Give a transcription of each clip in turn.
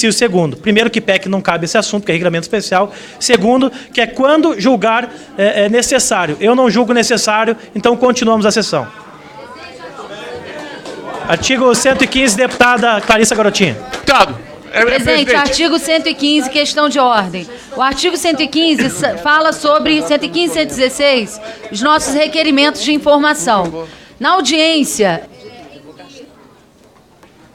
inciso segundo. Primeiro, que PEC não cabe esse assunto, que é regulamento especial. Segundo, que é quando julgar necessário. Eu não julgo necessário, então continuamos a sessão. Artigo 115, deputada Clarissa Garotinho. Deputado. Presidente, artigo 115, questão de ordem. O artigo 115 fala sobre 115 e 116, os nossos requerimentos de informação. Na audiência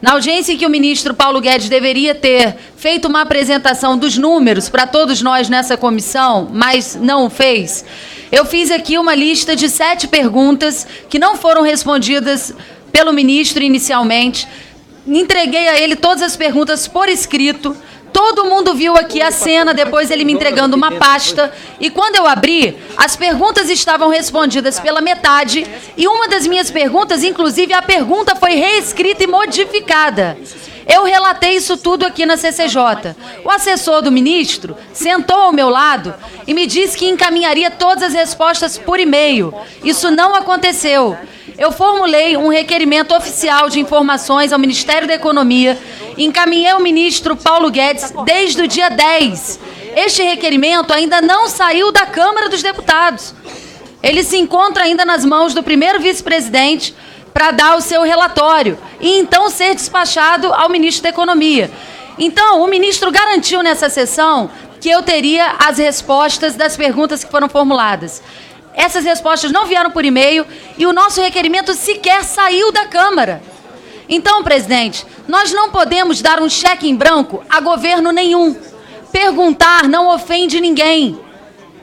em que o ministro Paulo Guedes deveria ter feito uma apresentação dos números para todos nós nessa comissão, mas não o fez, eu fiz aqui uma lista de 7 perguntas que não foram respondidas pelo ministro inicialmente. Entreguei a ele todas as perguntas por escrito. Todo mundo viu aqui a cena, depois ele me entregando uma pasta. E quando eu abri, as perguntas estavam respondidas pela metade. E uma das minhas perguntas, inclusive, a pergunta foi reescrita e modificada. Eu relatei isso tudo aqui na CCJ. O assessor do ministro sentou ao meu lado e me disse que encaminharia todas as respostas por e-mail. Isso não aconteceu. Eu formulei um requerimento oficial de informações ao Ministério da Economia, encaminhei ao ministro Paulo Guedes desde o dia 10. Este requerimento ainda não saiu da Câmara dos Deputados. Ele se encontra ainda nas mãos do primeiro vice-presidente para dar o seu relatório e então ser despachado ao ministro da Economia. Então, o ministro garantiu nessa sessão que eu teria as respostas das perguntas que foram formuladas. Essas respostas não vieram por e-mail e o nosso requerimento sequer saiu da Câmara. Então, presidente, nós não podemos dar um cheque em branco a governo nenhum. Perguntar não ofende ninguém.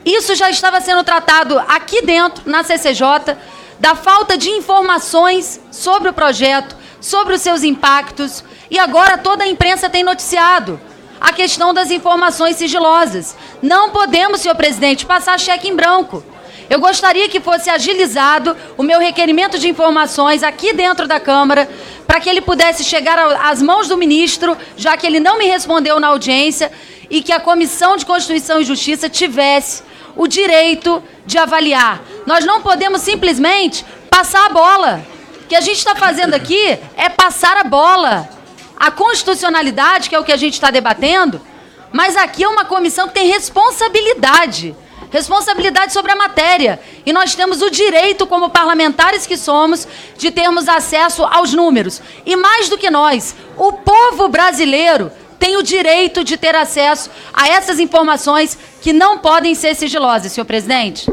Isso já estava sendo tratado aqui dentro, na CCJ, da falta de informações sobre o projeto, sobre os seus impactos, e agora toda a imprensa tem noticiado a questão das informações sigilosas. Não podemos, senhor presidente, passar cheque em branco. Eu gostaria que fosse agilizado o meu requerimento de informações aqui dentro da Câmara, para que ele pudesse chegar às mãos do ministro, já que ele não me respondeu na audiência, e que a Comissão de Constituição e Justiça tivesse o direito de avaliar. Nós não podemos simplesmente passar a bola. O que a gente está fazendo aqui é passar a bola. A constitucionalidade, que é o que a gente está debatendo, mas aqui é uma comissão que tem responsabilidade sobre a matéria. E nós temos o direito, como parlamentares que somos, de termos acesso aos números. E mais do que nós, o povo brasileiro tem o direito de ter acesso a essas informações que não podem ser sigilosas, senhor presidente.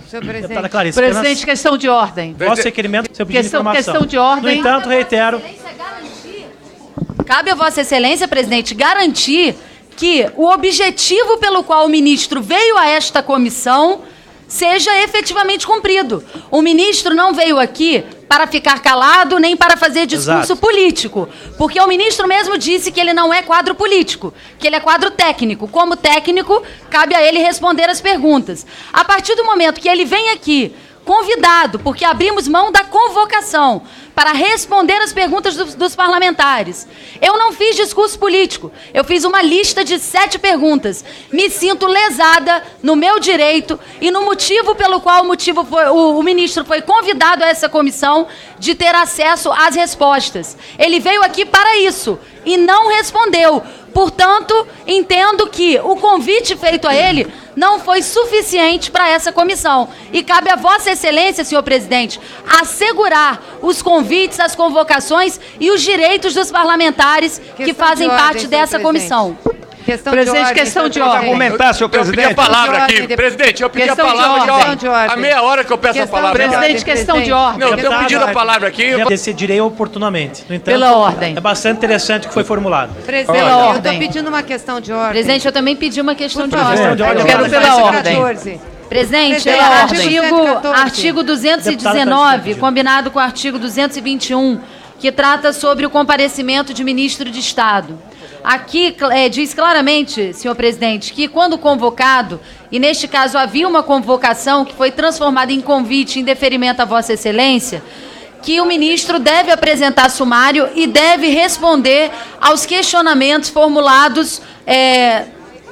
Senhor presidente. Deputada Clarissa, Presidente, questão de ordem. Vosso requerimento, seu pedido de informação. Questão de ordem. No entanto, reitero... Cabe a Vossa Excelência, presidente, garantir que o objetivo pelo qual o ministro veio a esta comissão seja efetivamente cumprido. O ministro não veio aqui para ficar calado nem para fazer discurso político, porque o ministro mesmo disse que ele não é quadro político, que ele é quadro técnico. Como técnico, cabe a ele responder as perguntas. A partir do momento que ele vem aqui convidado, porque abrimos mão da convocação para responder as perguntas dos parlamentares. Eu não fiz discurso político, eu fiz uma lista de 7 perguntas. Me sinto lesada no meu direito e no motivo pelo qual o ministro foi convidado a essa comissão de ter acesso às respostas. Ele veio aqui para isso e não respondeu. Portanto, entendo que o convite feito a ele não foi suficiente para essa comissão. E cabe a Vossa Excelência, senhor presidente, assegurar os convites, as convocações e os direitos dos parlamentares que fazem parte dessa comissão. Presidente, questão de ordem. Argumentar, senhor presidente. Eu pedi a palavra aqui. Presidente, eu pedi a palavra aqui. Há meia hora que eu peço a palavra. Presidente, questão de ordem. Não, eu tenho pedido a palavra aqui. Eu decidirei oportunamente. No entanto, pela ordem. É bastante interessante o que foi formulado. Presidente, Pela eu ordem. estou pedindo uma questão de ordem. Presidente, eu também pedi uma questão de Questão ordem. de ordem. Eu quero pela ordem. Presidente, Pela ordem. artigo 219, combinado com o artigo 221, que trata sobre o comparecimento de ministro de Estado. Aqui diz claramente, senhor presidente, que quando convocado, e neste caso havia uma convocação que foi transformada em convite em deferimento a Vossa Excelência, que o ministro deve apresentar sumário e deve responder aos questionamentos formulados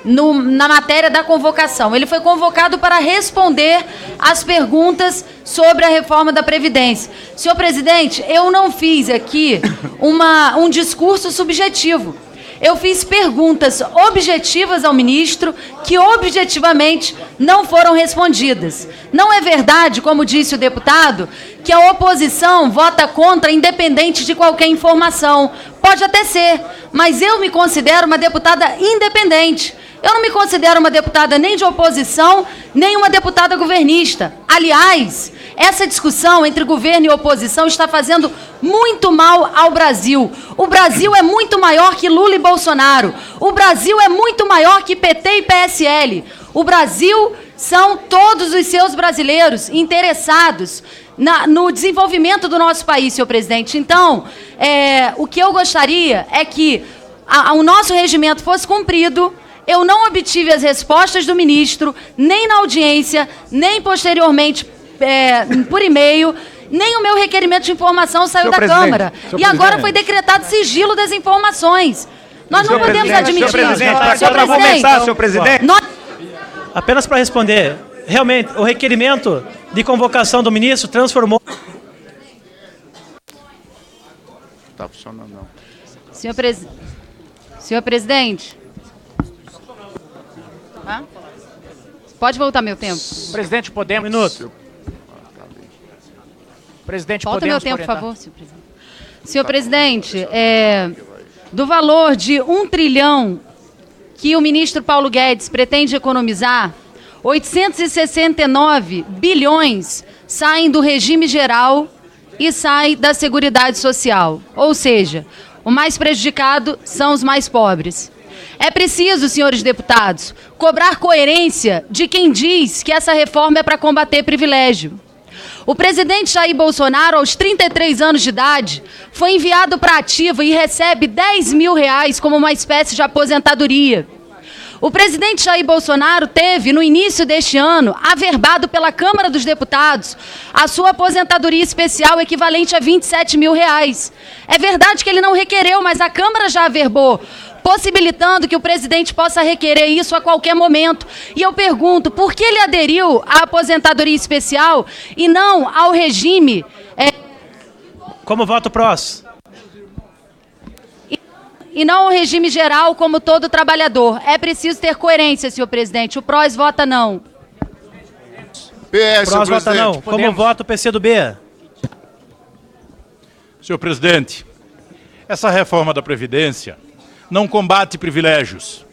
na matéria da convocação. Ele foi convocado para responder às perguntas sobre a reforma da Previdência. Senhor presidente, eu não fiz aqui um discurso subjetivo. Eu fiz perguntas objetivas ao ministro que objetivamente não foram respondidas. Não é verdade, como disse o deputado, que a oposição vota contra independente de qualquer informação. Pode até ser, mas eu me considero uma deputada independente. Eu não me considero uma deputada nem de oposição, nem uma deputada governista. Aliás, essa discussão entre governo e oposição está fazendo muito mal ao Brasil. O Brasil é muito maior que Lula e Bolsonaro. O Brasil é muito maior que PT e PSL. O Brasil são todos os seus brasileiros interessados no desenvolvimento do nosso país, senhor presidente. Então, o que eu gostaria é que o nosso regimento fosse cumprido. Eu não obtive as respostas do ministro, nem na audiência, nem posteriormente por e-mail, nem o meu requerimento de informação saiu da Câmara. E agora foi decretado sigilo das informações. Nós não podemos admitir isso. Senhor presidente. Apenas para responder, realmente, o requerimento de convocação do ministro transformou... Está funcionando, não. Senhor presidente... Pode voltar meu tempo. Presidente, podemos... Um minuto. Presidente, volta podemos... meu tempo, por favor, senhor presidente. Senhor presidente, do valor de 1 trilhão que o ministro Paulo Guedes pretende economizar, 869 bilhões saem do regime geral e saem da Seguridade Social. Ou seja, o mais prejudicado são os mais pobres. É preciso, senhores deputados, cobrar coerência de quem diz que essa reforma é para combater privilégio. O presidente Jair Bolsonaro, aos 33 anos de idade, foi enviado para a ativa e recebe R$10 mil como uma espécie de aposentadoria. O presidente Jair Bolsonaro teve, no início deste ano, averbado pela Câmara dos Deputados, a sua aposentadoria especial equivalente a R$27 mil. É verdade que ele não requereu, mas a Câmara já averbou, possibilitando que o presidente possa requerer isso a qualquer momento. E eu pergunto, por que ele aderiu à aposentadoria especial e não ao regime... Como voto PROS? E não ao regime geral como todo trabalhador. É preciso ter coerência, senhor presidente. O PROS vota não. PROS vota não. Como voto PCdoB? Senhor presidente, essa reforma da Previdência não combate privilégios.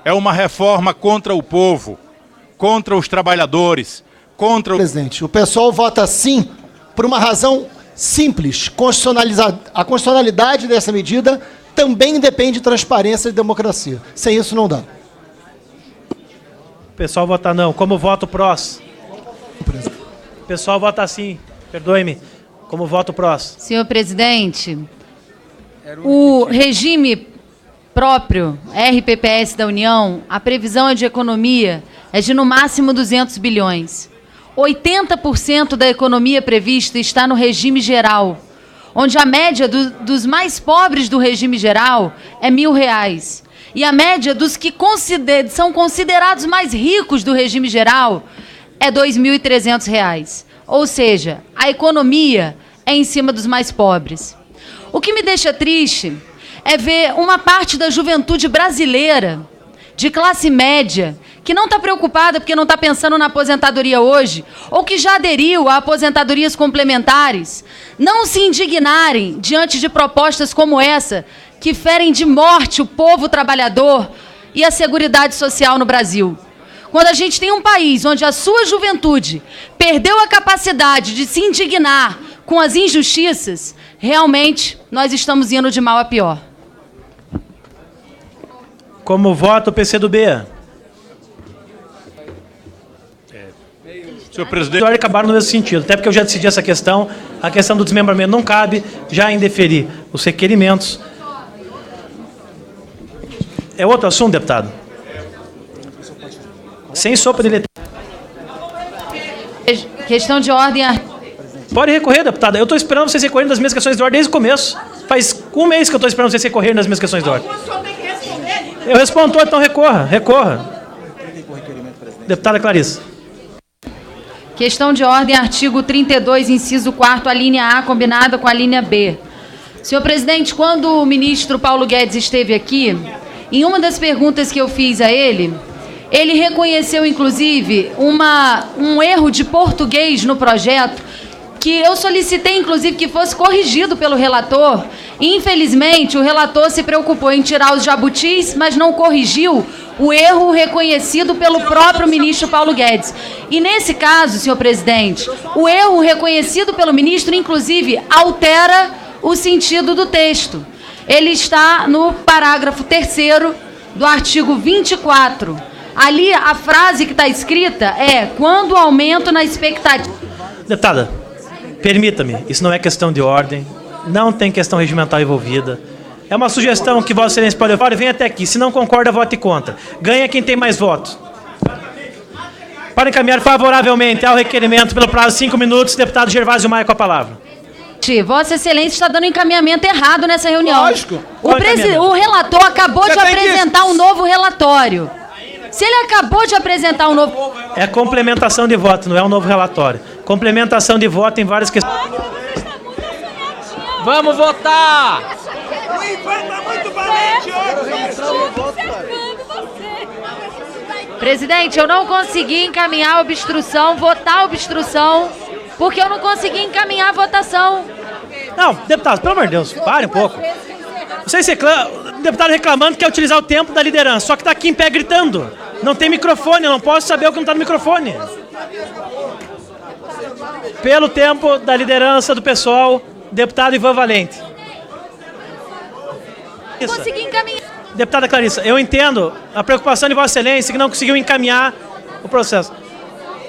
É uma reforma contra o povo, contra os trabalhadores, contra o... Presidente, o pessoal vota sim por uma razão simples. A constitucionalidade dessa medida também depende de transparência e democracia. Sem isso não dá. O pessoal vota não. Como voto PROS? O pessoal vota sim. Perdoe-me. Como voto PROS? Senhor presidente, o regime próprio, RPPS da União, a previsão de economia é de no máximo 200 bilhões. 80% da economia prevista está no regime geral, onde a média dos mais pobres do regime geral é R$1.000. E a média dos que são considerados mais ricos do regime geral é R$2.300. Ou seja, a economia é em cima dos mais pobres. O que me deixa triste é ver uma parte da juventude brasileira, de classe média, que não está preocupada porque não está pensando na aposentadoria hoje, ou que já aderiu a aposentadorias complementares, não se indignarem diante de propostas como essa, que ferem de morte o povo trabalhador e a Seguridade Social no Brasil. Quando a gente tem um país onde a sua juventude perdeu a capacidade de se indignar com as injustiças, realmente nós estamos indo de mal a pior. Como voto PCdoB? Senhor presidente... Acabaram no mesmo sentido, até porque eu já decidi essa questão, a questão do desmembramento não cabe, já indeferi os requerimentos. É outro assunto, deputado? Sem sopa de letra. Questão de ordem... Pode recorrer, deputada. Eu estou esperando vocês recorrerem das minhas questões de ordem desde o começo. Faz um mês que eu estou esperando vocês recorrerem das minhas questões de ordem. O senhor tem que responder. Eu respondo, então recorra. Deputada Clarissa. Questão de ordem, artigo 32, inciso 4º, a linha A combinada com a linha B. Senhor presidente, quando o ministro Paulo Guedes esteve aqui, em uma das perguntas que eu fiz a ele reconheceu, inclusive, um erro de português no projeto, que eu solicitei, inclusive, que fosse corrigido pelo relator. Infelizmente, o relator se preocupou em tirar os jabutis, mas não corrigiu o erro reconhecido pelo próprio ministro Paulo Guedes. E nesse caso, senhor presidente, o erro reconhecido pelo ministro, inclusive, altera o sentido do texto. Ele está no parágrafo 3º do artigo 24. Ali, a frase que está escrita é: quando o aumento na expectativa... Deputada, permita-me, isso não é questão de ordem, não tem questão regimental envolvida. É uma sugestão que Vossa Excelência pode levar e vem até aqui. Se não concorda, vote contra. Ganha quem tem mais votos. Para encaminhar favoravelmente ao requerimento pelo prazo de 5 minutos, deputado Gervásio Maia com a palavra. Vossa Excelência está dando encaminhamento errado nessa reunião. Lógico. O relator acabou de apresentar um novo relatório. Se ele acabou de apresentar um novo... É complementação de voto, não é um novo relatório. Complementação de voto em várias questões. Vamos votar! O Ivan tá muito valente hoje! Presidente, eu não consegui encaminhar a obstrução, votar a obstrução, porque eu não consegui encaminhar a votação. Não, deputado, pelo amor de Deus, pare um pouco. Vocês reclamam, o deputado reclamando que quer utilizar o tempo da liderança, só que está aqui em pé gritando. Não tem microfone, eu não posso saber o que não está no microfone. Pelo tempo da liderança do pessoal, deputado Ivan Valente. Consegui encaminhar. Deputada Clarissa, eu entendo a preocupação de Vossa Excelência que não conseguiu encaminhar o processo.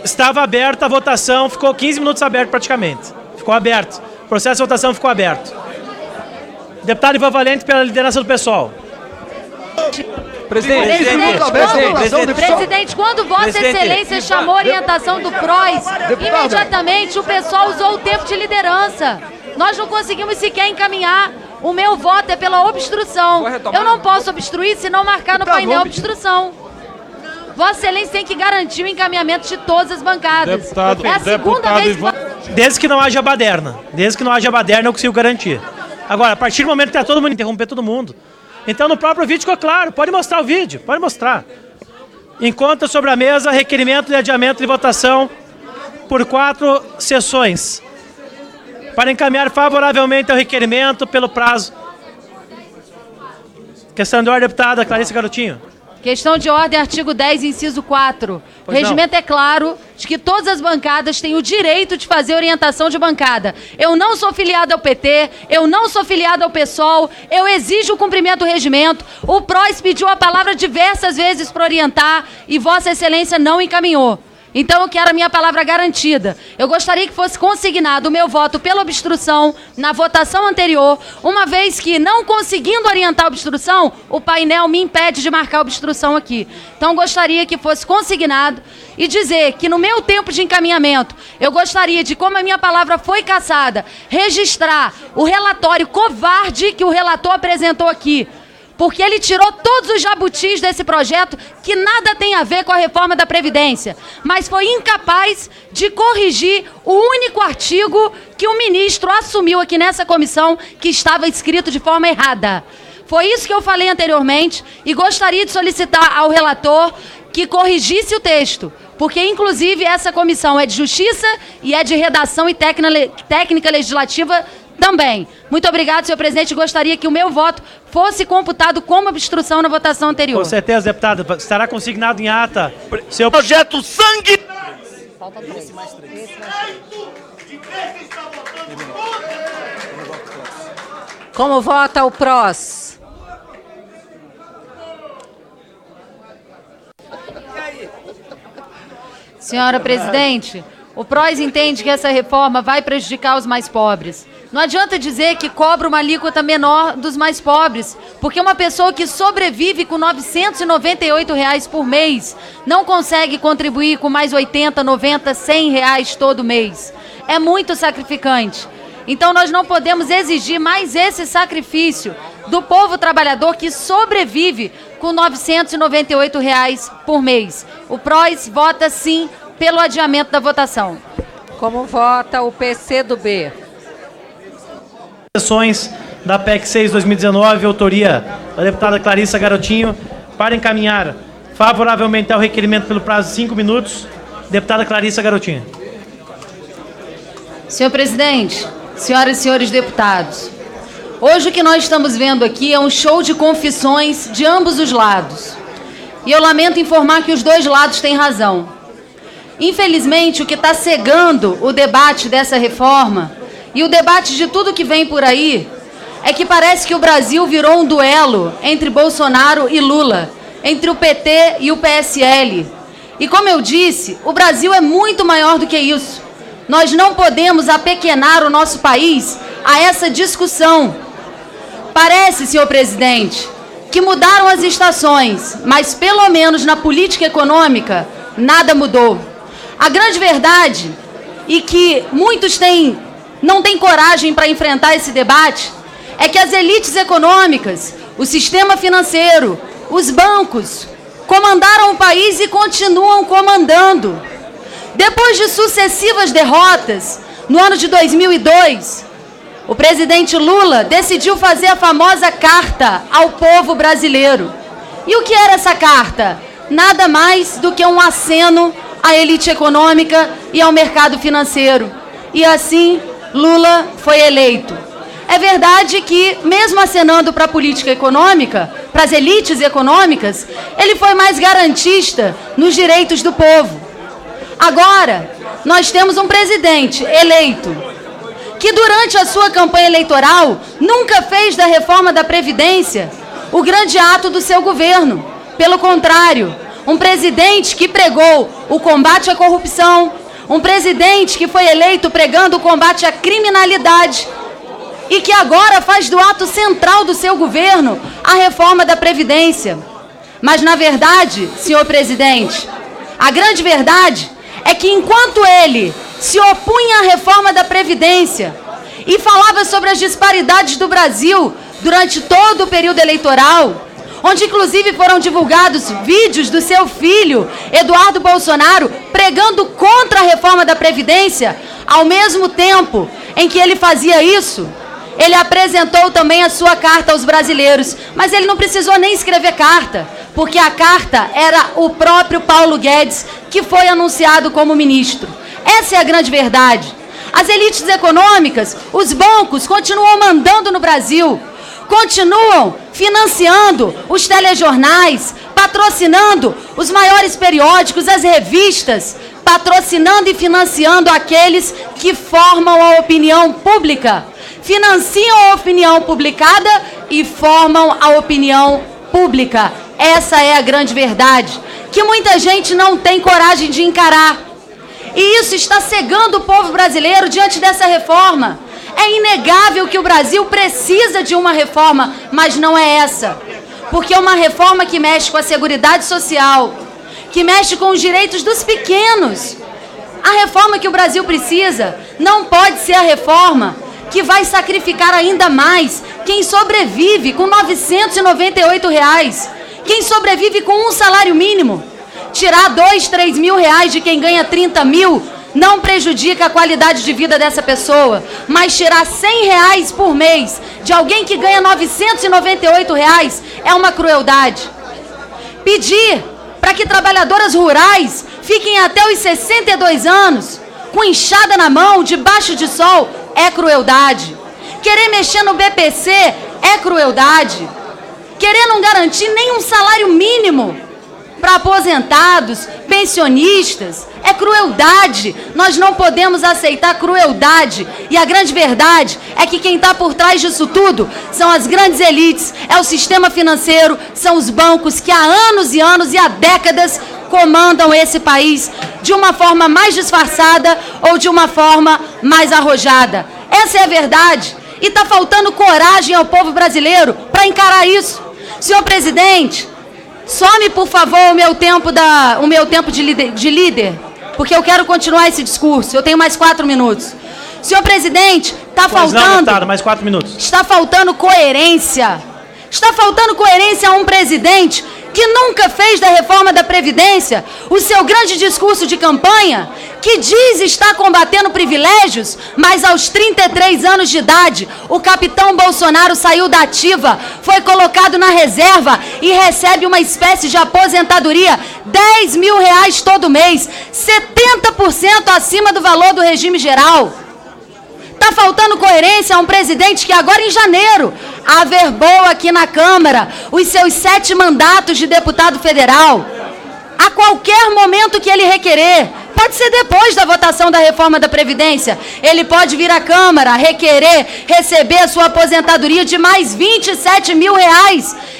Estava aberta a votação, ficou 15 minutos aberto praticamente. Ficou aberto. O processo de votação ficou aberto. Deputado Ivan Valente pela liderança do pessoal. Presidente, quando Vossa Excelência chamou a orientação do PROS, imediatamente o pessoal usou o tempo de liderança. Nós não conseguimos sequer encaminhar. O meu voto é pela obstrução. Eu não posso obstruir se não marcar no painel obstrução. Vossa Excelência tem que garantir o encaminhamento de todas as bancadas. É a segunda vez que... Desde que não haja baderna. Desde que não haja baderna, eu consigo garantir. Agora, a partir do momento que está todo mundo interromper todo mundo. Então, no próprio vídeo ficou claro. Pode mostrar o vídeo, pode mostrar. Encontra sobre a mesa requerimento de adiamento de votação por 4 sessões. Para encaminhar favoravelmente ao requerimento pelo prazo. Questão de ordem, deputada Clarissa Garotinho. Questão de ordem, artigo 10, inciso 4. O regimento é claro de que todas as bancadas têm o direito de fazer orientação de bancada. Eu não sou filiado ao PT, eu não sou filiado ao PSOL, eu exijo o cumprimento do regimento. O PROS pediu a palavra diversas vezes para orientar e Vossa Excelência não encaminhou. Então eu quero a minha palavra garantida. Eu gostaria que fosse consignado o meu voto pela obstrução na votação anterior, uma vez que, não conseguindo orientar a obstrução, o painel me impede de marcar a obstrução aqui. Então eu gostaria que fosse consignado e dizer que no meu tempo de encaminhamento, eu gostaria de, como a minha palavra foi cassada, registrar o relatório covarde que o relator apresentou aqui. Porque ele tirou todos os jabutis desse projeto que nada tem a ver com a reforma da Previdência, mas foi incapaz de corrigir o único artigo que o ministro assumiu aqui nessa comissão que estava escrito de forma errada. Foi isso que eu falei anteriormente e gostaria de solicitar ao relator que corrigisse o texto, porque inclusive essa comissão é de Justiça e é de Redação e Técnica Legislativa também. Muito obrigado, senhor presidente. Gostaria que o meu voto fosse computado como obstrução na votação anterior. Com certeza, deputado. Estará consignado em ata. Seu projeto sangue... Falta 3. Como vota o PROS? Senhora presidente, o PROS entende que essa reforma vai prejudicar os mais pobres. Não adianta dizer que cobra uma alíquota menor dos mais pobres, porque uma pessoa que sobrevive com R$ 998 por mês não consegue contribuir com mais 80, 90, 100 reais todo mês. É muito sacrificante. Então nós não podemos exigir mais esse sacrifício do povo trabalhador que sobrevive com R$ 998 por mês. O PROS vota sim pelo adiamento da votação. Como vota o PCdoB? Sessões da PEC 6/2019, autoria da deputada Clarissa Garotinho, para encaminhar favoravelmente ao requerimento pelo prazo de 5 minutos, deputada Clarissa Garotinho. Senhor presidente, senhoras e senhores deputados, hoje o que nós estamos vendo aqui é um show de confissões de ambos os lados. E eu lamento informar que os dois lados têm razão. Infelizmente, o que está cegando o debate dessa reforma e o debate de tudo que vem por aí é que parece que o Brasil virou um duelo entre Bolsonaro e Lula, entre o PT e o PSL. E como eu disse, o Brasil é muito maior do que isso. Nós não podemos apequenar o nosso país a essa discussão. Parece, senhor presidente, que mudaram as estações, mas pelo menos na política econômica, nada mudou. A grande verdade, e que muitos não têm coragem para enfrentar esse debate, é que as elites econômicas, o sistema financeiro, os bancos, comandaram o país e continuam comandando. Depois de sucessivas derrotas, no ano de 2002, o presidente Lula decidiu fazer a famosa carta ao povo brasileiro. E o que era essa carta? Nada mais do que um aceno à elite econômica e ao mercado financeiro. E assim, Lula foi eleito. É verdade que, mesmo acenando para a política econômica, para as elites econômicas, ele foi mais garantista nos direitos do povo. Agora, nós temos um presidente eleito que, durante a sua campanha eleitoral, nunca fez da reforma da Previdência o grande ato do seu governo. Pelo contrário, um presidente que pregou o combate à corrupção, um presidente que foi eleito pregando o combate à criminalidade e que agora faz do ato central do seu governo a reforma da Previdência. Mas, na verdade, senhor presidente, a grande verdade é que enquanto ele se opunha à reforma da Previdência e falava sobre as disparidades do Brasil durante todo o período eleitoral, onde inclusive foram divulgados vídeos do seu filho, Eduardo Bolsonaro, pregando contra a reforma da Previdência, ao mesmo tempo em que ele fazia isso, ele apresentou também a sua carta aos brasileiros, mas ele não precisou nem escrever carta, porque a carta era o próprio Paulo Guedes, que foi anunciado como ministro. Essa é a grande verdade. As elites econômicas, os bancos, continuam mandando no Brasil, continuam financiando os telejornais, patrocinando os maiores periódicos, as revistas, patrocinando e financiando aqueles que formam a opinião pública. Financiam a opinião publicada e formam a opinião pública. Essa é a grande verdade, que muita gente não tem coragem de encarar. E isso está cegando o povo brasileiro diante dessa reforma. É inegável que o Brasil precisa de uma reforma, mas não é essa. Porque é uma reforma que mexe com a Seguridade Social, que mexe com os direitos dos pequenos. A reforma que o Brasil precisa não pode ser a reforma que vai sacrificar ainda mais quem sobrevive com R$ 998, quem sobrevive com um salário mínimo. Tirar 2, 3 mil reais de quem ganha 30 mil não prejudica a qualidade de vida dessa pessoa, mas tirar 100 reais por mês de alguém que ganha 998 reais é uma crueldade. Pedir para que trabalhadoras rurais fiquem até os 62 anos com enxada na mão, debaixo de sol, é crueldade. Querer mexer no BPC é crueldade. Querer não garantir nem um salário mínimo para aposentados, pensionistas, é crueldade. Nós não podemos aceitar crueldade. E a grande verdade é que quem está por trás disso tudo são as grandes elites, é o sistema financeiro, são os bancos que há anos e anos e há décadas comandam esse país de uma forma mais disfarçada ou de uma forma mais arrojada. Essa é a verdade. E está faltando coragem ao povo brasileiro para encarar isso. Senhor presidente, some, por favor, o meu tempo de líder, porque eu quero continuar esse discurso. Eu tenho mais 4 minutos. Senhor presidente, está Pois não, faltando... deputada, mais 4 minutos. Está faltando coerência. Está faltando coerência a um presidente que nunca fez da reforma da Previdência o seu grande discurso de campanha, que diz estar combatendo privilégios, mas aos 33 anos de idade, o capitão Bolsonaro saiu da ativa, foi colocado na reserva e recebe uma espécie de aposentadoria, R$10 mil todo mês, 70% acima do valor do regime geral. Está faltando coerência a um presidente que agora em janeiro averbou aqui na Câmara os seus 7 mandatos de deputado federal. A qualquer momento que ele requerer, pode ser depois da votação da reforma da Previdência, ele pode vir à Câmara requerer receber a sua aposentadoria de mais R$27 mil.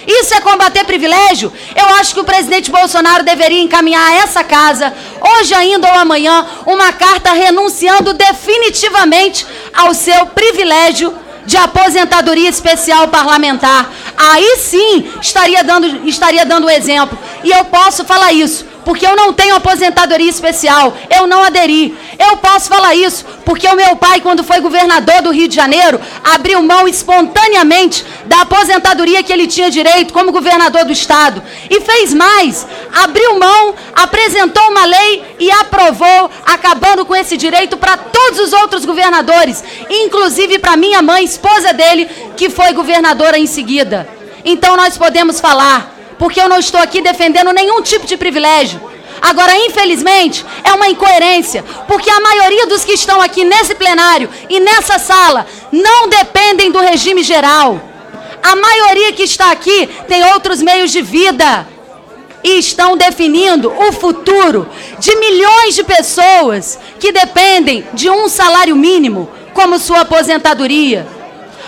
Isso é combater privilégio? Eu acho que o presidente Bolsonaro deveria encaminhar a essa casa, hoje ainda ou amanhã, uma carta renunciando definitivamente ao seu privilégio de aposentadoria especial parlamentar. Aí sim estaria dando exemplo. E eu posso falar isso porque eu não tenho aposentadoria especial, eu não aderi. Eu posso falar isso porque o meu pai, quando foi governador do Rio de Janeiro, abriu mão espontaneamente da aposentadoria que ele tinha direito como governador do estado. E fez mais, abriu mão, apresentou uma lei e aprovou, acabando com esse direito para todos os outros governadores, inclusive para minha mãe, esposa dele, que foi governadora em seguida. Então nós podemos falar, porque eu não estou aqui defendendo nenhum tipo de privilégio. Agora, infelizmente, é uma incoerência, porque a maioria dos que estão aqui nesse plenário e nessa sala não dependem do regime geral. A maioria que está aqui tem outros meios de vida e estão definindo o futuro de milhões de pessoas que dependem de um salário mínimo como sua aposentadoria.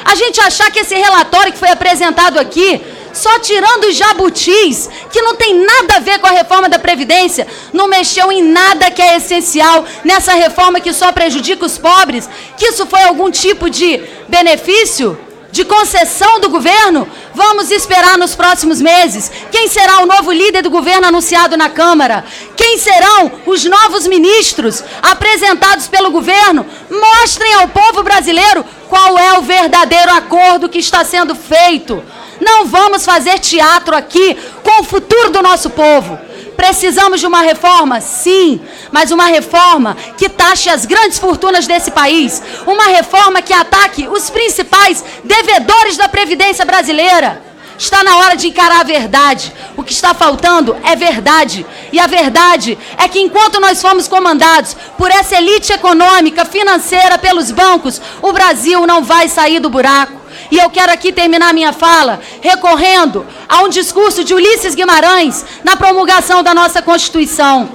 A gente achar que esse relatório que foi apresentado aqui, só tirando os jabutis, que não tem nada a ver com a reforma da Previdência, não mexeu em nada que é essencial nessa reforma que só prejudica os pobres, que isso foi algum tipo de benefício, de concessão do governo? Vamos esperar nos próximos meses. Quem será o novo líder do governo anunciado na Câmara? Quem serão os novos ministros apresentados pelo governo? Mostrem ao povo brasileiro qual é o verdadeiro acordo que está sendo feito. Não vamos fazer teatro aqui com o futuro do nosso povo. Precisamos de uma reforma? Sim, mas uma reforma que taxe as grandes fortunas desse país. Uma reforma que ataque os principais devedores da Previdência brasileira. Está na hora de encarar a verdade. O que está faltando é verdade. E a verdade é que enquanto nós fomos comandados por essa elite econômica, financeira, pelos bancos, o Brasil não vai sair do buraco. E eu quero aqui terminar minha fala recorrendo a um discurso de Ulisses Guimarães na promulgação da nossa Constituição.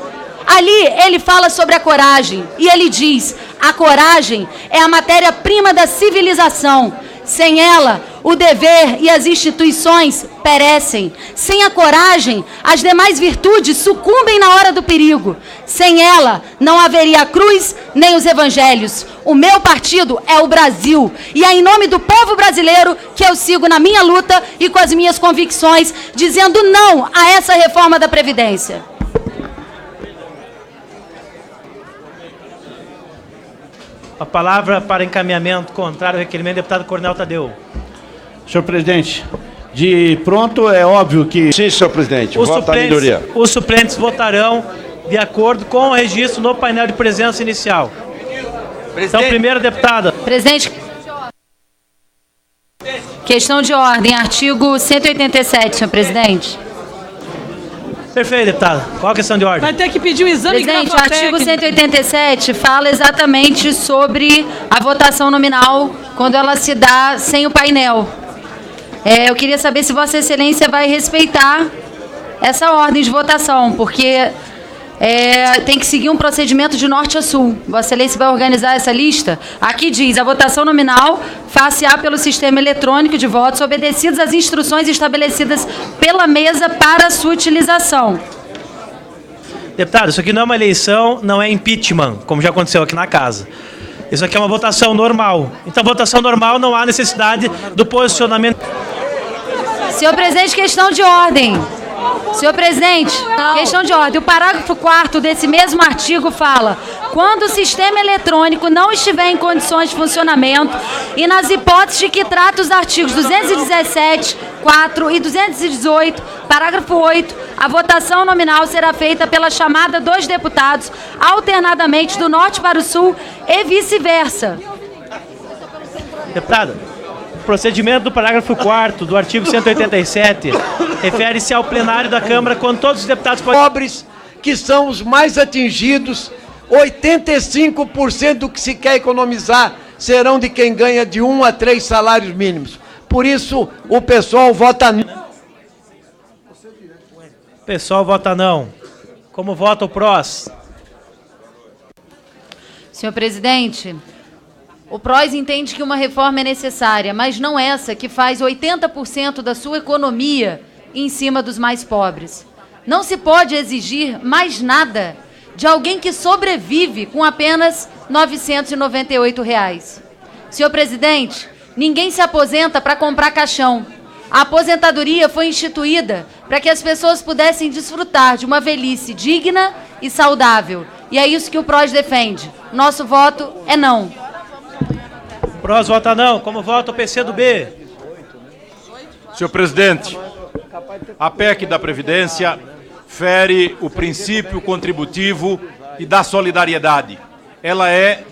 Ali ele fala sobre a coragem e ele diz: a coragem é a matéria-prima da civilização. Sem ela, o dever e as instituições perecem. Sem a coragem, as demais virtudes sucumbem na hora do perigo. Sem ela, não haveria a cruz nem os evangelhos. O meu partido é o Brasil. E é em nome do povo brasileiro que eu sigo na minha luta e com as minhas convicções, dizendo não a essa reforma da Previdência. A palavra para encaminhamento contrário ao requerimento, deputado Coronel Tadeu. Senhor presidente, de pronto é óbvio que... Sim, senhor presidente, vota a minoria. Os suplentes votarão de acordo com o registro no painel de presença inicial. Então, primeira deputada. Presidente, questão de ordem, artigo 187, senhor presidente. Perfeito, deputada. Qual a questão de ordem? Vai ter que pedir o exame. Presidente, o artigo 187 fala exatamente sobre a votação nominal quando ela se dá sem o painel. Eu queria saber se Vossa Excelência vai respeitar essa ordem de votação, porque tem que seguir um procedimento de norte a sul. Vossa Excelência vai organizar essa lista. Aqui diz: a votação nominal far-se-á pelo sistema eletrônico de votos, obedecidas as instruções estabelecidas pela mesa para sua utilização. Deputado, isso aqui não é uma eleição, não é impeachment, como já aconteceu aqui na casa. Isso aqui é uma votação normal. Então, votação normal, não há necessidade do posicionamento. Senhor presidente, questão de ordem. Senhor presidente, questão de ordem. O parágrafo 4º desse mesmo artigo fala: quando o sistema eletrônico não estiver em condições de funcionamento e nas hipóteses de que trata os artigos 217, 4 e 218, parágrafo 8, a votação nominal será feita pela chamada dos deputados alternadamente do norte para o sul e vice-versa. Deputada, o procedimento do parágrafo 4º do artigo 187 refere-se ao plenário da Câmara quando todos os deputados podem... Pobres, que são os mais atingidos, 85% do que se quer economizar serão de quem ganha de 1 a 3 salários mínimos. Por isso, o pessoal vota não. O pessoal vota não. Como vota o PROS? Senhor presidente, o PROS entende que uma reforma é necessária, mas não essa que faz 80% da sua economia em cima dos mais pobres. Não se pode exigir mais nada de alguém que sobrevive com apenas R$ 998. Senhor presidente, ninguém se aposenta para comprar caixão. A aposentadoria foi instituída para que as pessoas pudessem desfrutar de uma velhice digna e saudável. E é isso que o PROS defende. Nosso voto é não. O PROS vota não. Como vota o PCdoB? Senhor presidente, a PEC da Previdência fere o princípio contributivo e da solidariedade. Ela é